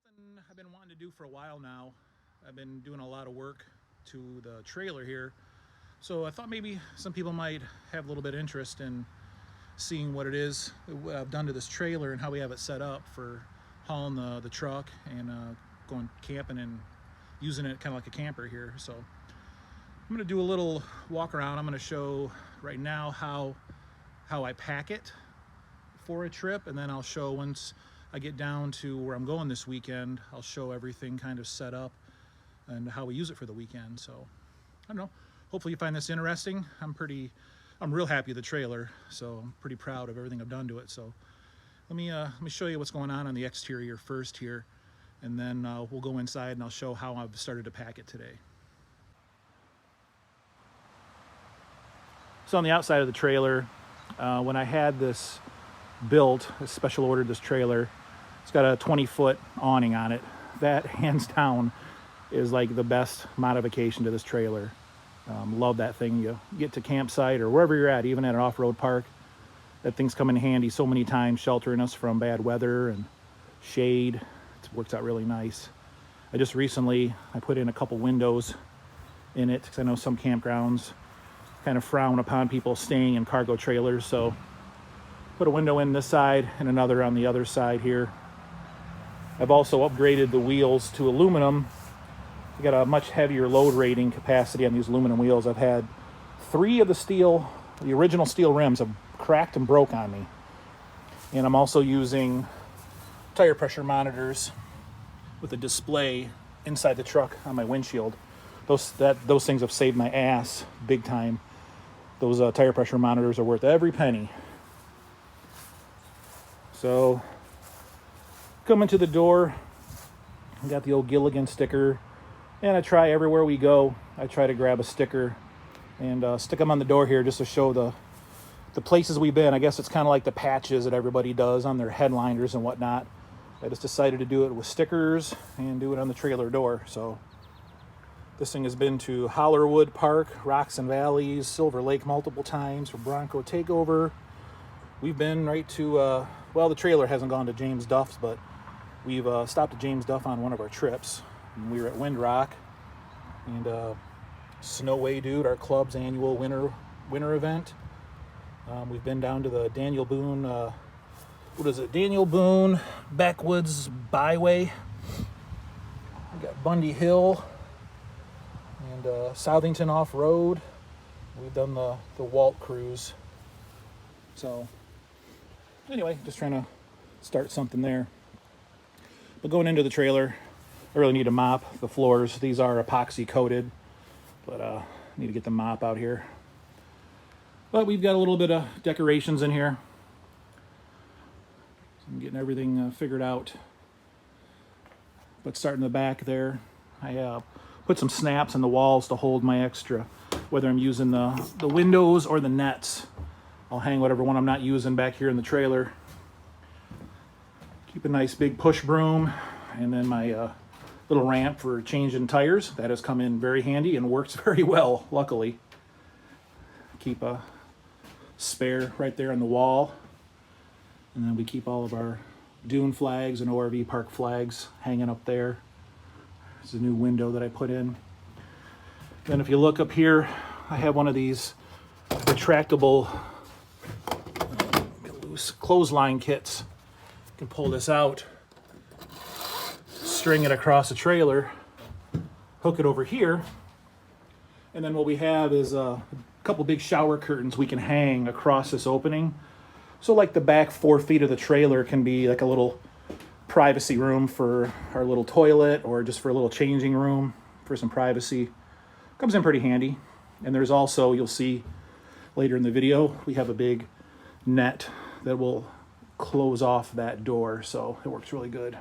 Something I've been wanting to do for a while now. I've been doing a lot of work to the trailer here. So I thought maybe some people might have a little bit of interest in seeing what it is what I've done to this trailer and how we have it set up for hauling the truck and going camping and using it kind of like a camper here. So I'm going to do a little walk around. I'm going to show right now how I pack it for a trip, and then I'll show once I get down to where I'm going this weekend, I'll show everything kind of set up and how we use it for the weekend. So I don't know, hopefully you find this interesting. I'm real happy with the trailer, so I'm pretty proud of everything I've done to it. So let me show you what's going on the exterior first here, and then we'll go inside and I'll show how I've started to pack it today. So on the outside of the trailer, when I had this built, I special ordered this trailer. It's got a 20-foot awning on it. That, hands down, is like the best modification to this trailer. Love that thing. You get to campsite or wherever you're at, even at an off-road park, that thing's come in handy so many times, sheltering us from bad weather and shade. It works out really nice. I just recently, I put in a couple windows in it because I know some campgrounds kind of frown upon people staying in cargo trailers. So put a window in this side and another on the other side here. I've also upgraded the wheels to aluminum. I got a much heavier load rating capacity on these aluminum wheels. I've had 3 of the original steel rims have cracked and broke on me. And I'm also using tire pressure monitors with a display inside the truck on my windshield. Those things have saved my ass big time. Those tire pressure monitors are worth every penny. So, coming to the door, I got the old Gilligan sticker, and I try everywhere we go, I try to grab a sticker and stick them on the door here just to show the places we've been. I guess it's kind of like the patches that everybody does on their headliners and whatnot. I just decided to do it with stickers and do it on the trailer door. So this thing has been to Hollerwood Park, Rocks and Valleys, Silver Lake multiple times for Bronco Takeover. We've been right to, well, the trailer hasn't gone to James Duff's, but we've stopped at James Duff on one of our trips. And we were at Windrock and Snow Way Dude, our club's annual winter event. We've been down to the Daniel Boone, Daniel Boone Backwoods Byway. We got Bundy Hill and Southington Off-Road. We've done the Walt cruise. So anyway, just trying to start something there. But going into the trailer, I really need to mop the floors. These are epoxy coated, but I need to get the mop out here. But we've got a little bit of decorations in here. So I'm getting everything figured out. But starting in the back there, I put some snaps in the walls to hold my extra, whether I'm using the windows or the nets. I'll hang whatever one I'm not using back here in the trailer. Keep a nice big push broom, and then my little ramp for changing tires. That has come in very handy and works very well, luckily. Keep a spare right there on the wall. And then we keep all of our dune flags and ORV park flags hanging up there. There's a new window that I put in. Then if you look up here, I have one of these retractable loose clothesline kits. You can pull this out, string it across the trailer, hook it over here, and then what we have is a couple big shower curtains we can hang across this opening. So like the back 4 feet of the trailer can be like a little privacy room for our little toilet, or just for a little changing room for some privacy. Comes in pretty handy. And there's also, you'll see later in the video, we have a big net that will close off that door, so it works really good.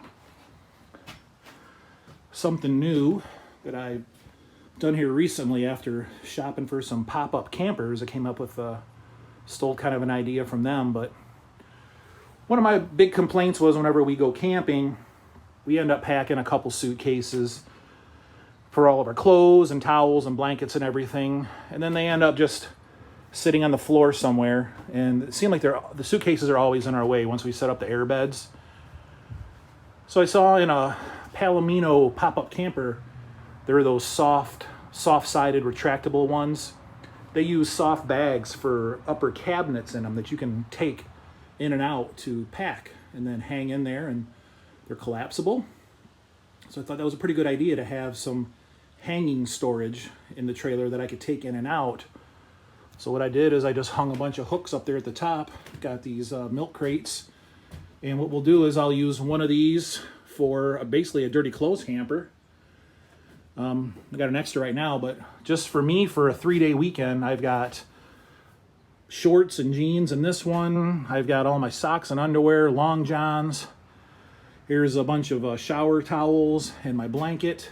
Something new that I've done here recently after shopping for some pop-up campers, I came up with stole kind of an idea from them, but one of my big complaints was whenever we go camping, we end up packing a couple suitcases for all of our clothes and towels and blankets and everything, and then they end up just sitting on the floor somewhere, and it seemed like the suitcases are always in our way once we set up the air beds. So I saw in a Palomino pop-up camper. They're those soft-sided retractable ones. They use soft bags for upper cabinets in them that you can take in and out to pack and then hang in there, and they're collapsible. So I thought that was a pretty good idea to have some hanging storage in the trailer that I could take in and out. So what I did is I just hung a bunch of hooks up there at the top. Got these milk crates. And what we'll do is I'll use one of these for basically a dirty clothes hamper. I got an extra right now, but just for me, for a 3-day weekend, I've got shorts and jeans in this one. I've got all my socks and underwear, long johns. Here's a bunch of shower towels and my blanket.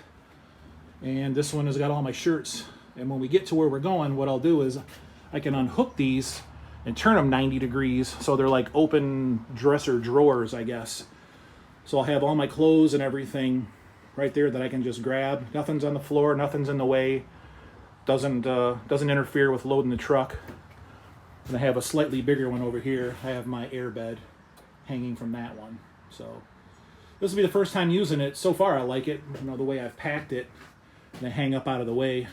And this one has got all my shirts. And when we get to where we're going, what I'll do is I can unhook these and turn them 90 degrees so they're like open dresser drawers, I guess. So I'll have all my clothes and everything right there that I can just grab. Nothing's on the floor, nothing's in the way. Doesn't interfere with loading the truck. And I have a slightly bigger one over here. I have my air bed hanging from that one. So this will be the first time using it. So far I like it, you know, the way I've packed it. And they hang up out of the way.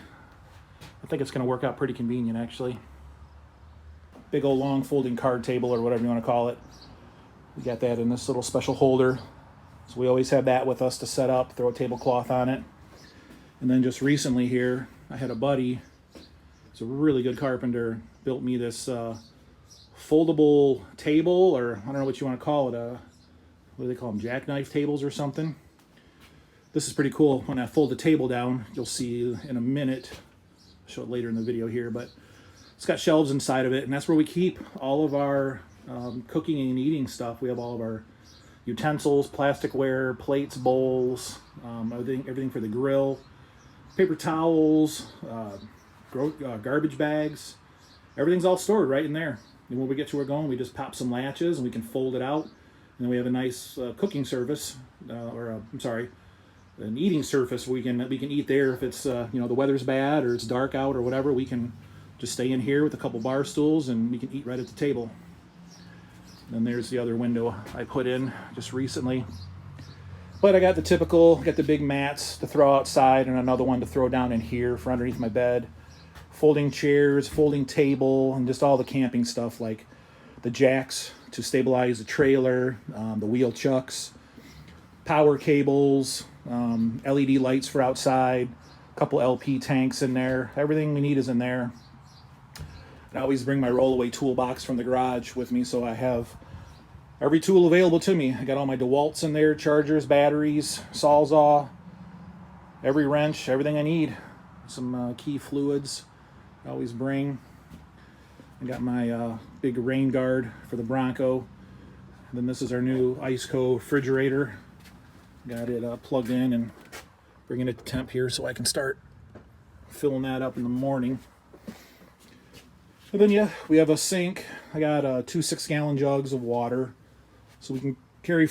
I think it's going to work out pretty convenient, actually. Big old long folding card table, or whatever you want to call it. We got that in this little special holder. So we always have that with us to set up, throw a tablecloth on it. And then just recently here, I had a buddy, he's a really good carpenter, built me this foldable table, or I don't know what you want to call it, what do they call them, jackknife tables or something. This is pretty cool. When I fold the table down, you'll see in a minute, I'll show it later in the video here, but it's got shelves inside of it, and that's where we keep all of our cooking and eating stuff. We have all of our utensils, plasticware, plates, bowls, everything for the grill, paper towels, garbage bags. Everything's all stored right in there. And when we get to where we're going, we just pop some latches and we can fold it out. And then we have a nice cooking surface, an eating surface where we can eat there if it's the weather's bad or it's dark out or whatever. We can just stay in here with a couple bar stools and we can eat right at the table. And there's the other window I put in just recently. But I got the big mats to throw outside and another one to throw down in here for underneath my bed. Folding chairs, folding table, and just all the camping stuff like the jacks to stabilize the trailer, the wheel chucks, power cables, LED lights for outside, a couple LP tanks in there. Everything we need is in there. I always bring my rollaway toolbox from the garage with me, so I have every tool available to me. I got all my DeWalt's in there, chargers, batteries, Sawzall, every wrench, everything I need. Some key fluids I always bring. I got my big rain guard for the Bronco. And then this is our new Iceco refrigerator. Got it plugged in and bringing it to temp here so I can start filling that up in the morning. And then we have a sink. I got 2 6-gallon jugs of water, so we can carry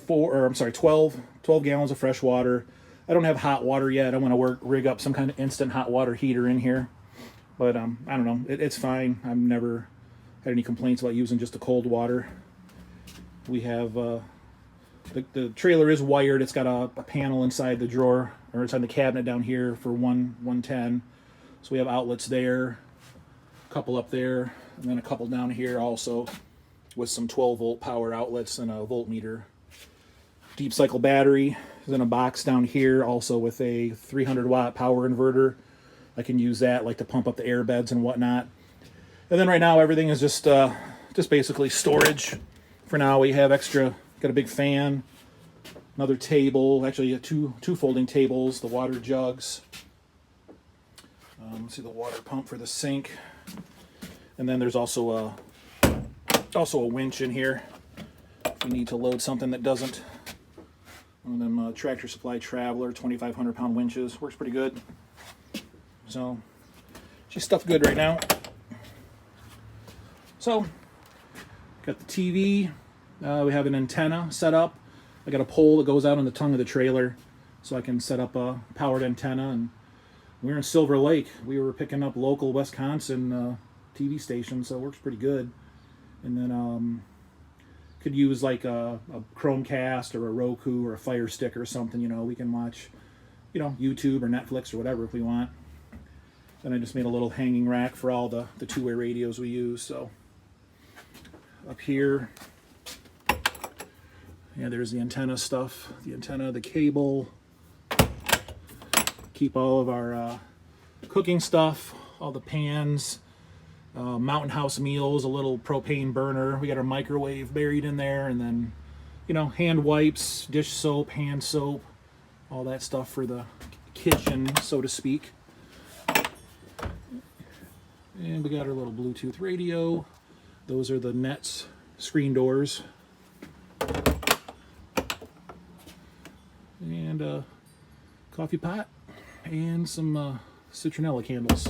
12 gallons of fresh water. I don't have hot water yet. I want to rig up some kind of instant hot water heater in here, but I don't know. It's fine. I've never had any complaints about using just the cold water. We have the trailer is wired. It's got a panel inside the drawer or inside the cabinet down here for 110. So we have outlets there. Couple up there, and then a couple down here also with some 12-volt power outlets and a voltmeter. Deep cycle battery is in a box down here also with a 300-watt power inverter. I can use that like to pump up the air beds and whatnot. And then right now everything is just basically storage. For now we have got a big fan, another table, actually two folding tables, the water jugs. See the water pump for the sink. And then there's also a winch in here if you need to load something that doesn't. One of them Tractor Supply Traveler 2,500 pound winches. Works pretty good. So she's stuffed good right now. So got the TV. We have an antenna set up. I got a pole that goes out on the tongue of the trailer so I can set up a powered antenna. And we're in Silver Lake. We were picking up local Wisconsin TV station, so it works pretty good. And then could use like a Chromecast or a Roku or a Fire Stick or something. We can watch, YouTube or Netflix or whatever if we want. Then I just made a little hanging rack for all the two-way radios we use. So up here, yeah, there's the antenna stuff, the antenna, the cable. Keep all of our cooking stuff, all the pans, Mountain House meals, a little propane burner. We got our microwave buried in there, and then, hand wipes, dish soap, hand soap, all that stuff for the kitchen, so to speak. And we got our little Bluetooth radio. Those are the Nets screen doors. And a coffee pot and some citronella candles.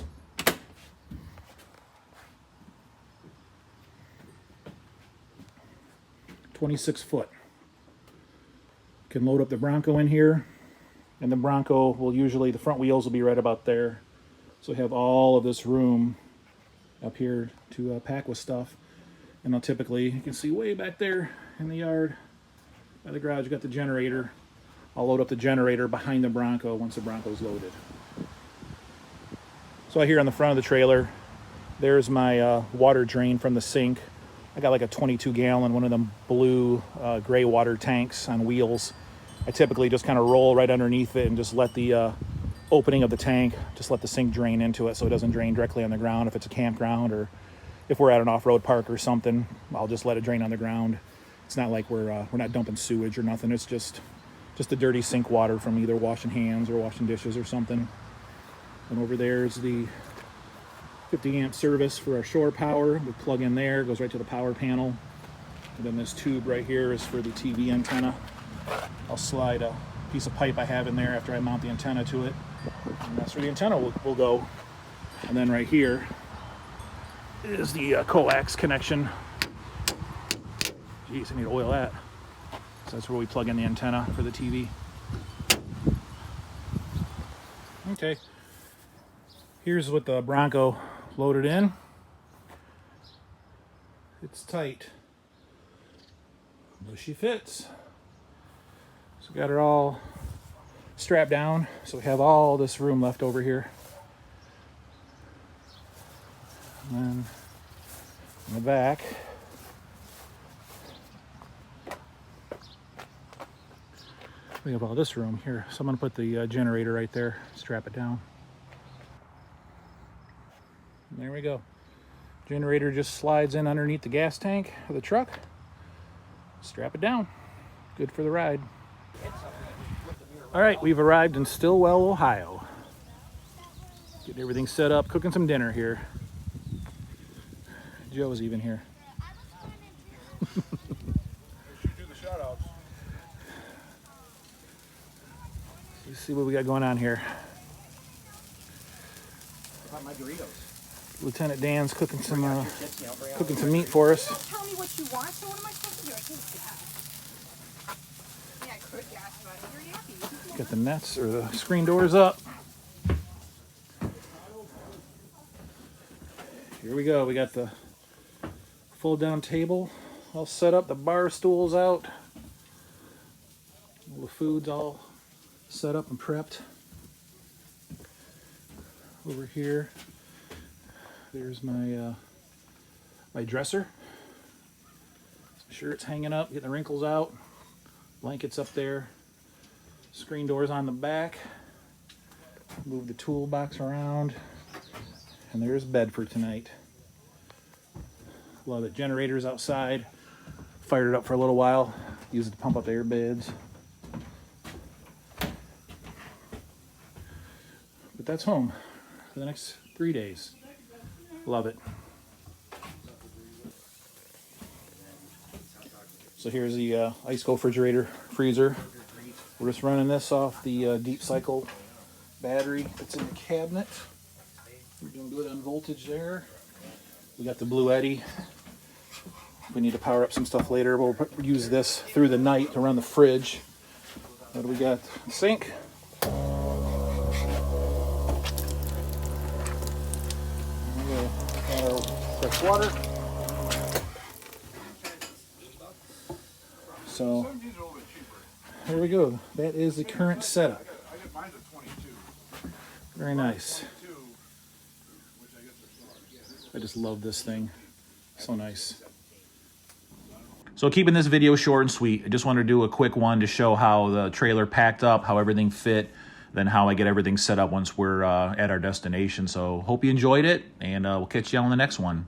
$26 Can load up the Bronco in here, and the Bronco will usually, the front wheels will be right about there. So we have all of this room up here to pack with stuff. And I'll typically, you can see way back there in the yard by the garage, you got the generator. I'll load up the generator behind the Bronco once the Bronco's loaded. So here on the front of the trailer, there's my water drain from the sink. I got like a 22-gallon, one of them blue gray water tanks on wheels. I typically just kind of roll right underneath it and just let the opening of the tank, just let the sink drain into it so it doesn't drain directly on the ground if it's a campground, or if we're at an off-road park or something, I'll just let it drain on the ground. It's not like we're not dumping sewage or nothing. It's just the dirty sink water from either washing hands or washing dishes or something. And over there is the 50-amp service for our shore power. We plug in there, it goes right to the power panel. And then this tube right here is for the TV antenna. I'll slide a piece of pipe I have in there after I mount the antenna to it. And that's where the antenna will go. And then right here is the coax connection. Jeez, I need to oil that. So that's where we plug in the antenna for the TV. Okay. Here's what the Bronco loaded in. It's tight, but she fits. So we got her all strapped down. So we have all this room left over here. And then in the back, we have all this room here. So I'm going to put the generator right there, strap it down. And there we go. Generator just slides in underneath the gas tank of the truck. Strap it down. Good for the ride. All right, we've arrived in Stillwell, Ohio. Getting everything set up, cooking some dinner here. Joe's even here. Let's see what we got going on here. About my Doritos. Lieutenant Dan's cooking some meat for us. Tell me what you want, so what am I supposed to do? I can't guess. Yeah, I could guess, but you're happy. Got the nets or the screen doors up. Here we go. We got the fold down table all set up, the bar stools out. All the food's all set up and prepped. Over here, there's my my dresser. Some shirts hanging up, getting the wrinkles out. Blankets up there. Screen doors on the back. Move the toolbox around. And there's bed for tonight. Love it. Generators outside. Fired it up for a little while. Use it to pump up air beds. But that's home for the next 3 days. Love it. So here's the ice cold refrigerator freezer. We're just running this off the deep cycle battery that's in the cabinet. We're doing good on voltage there. We got the Blue Eddy. If we need to power up some stuff later, we'll use this through the night to run the fridge. What do we got? The sink. Got our fresh water. So there we go. That is the current setup. Very nice. I just love this thing. So nice. So keeping this video short and sweet, I just wanted to do a quick one to show how the trailer packed up, how everything fit, then how I get everything set up once we're at our destination. So hope you enjoyed it, and we'll catch you on the next one.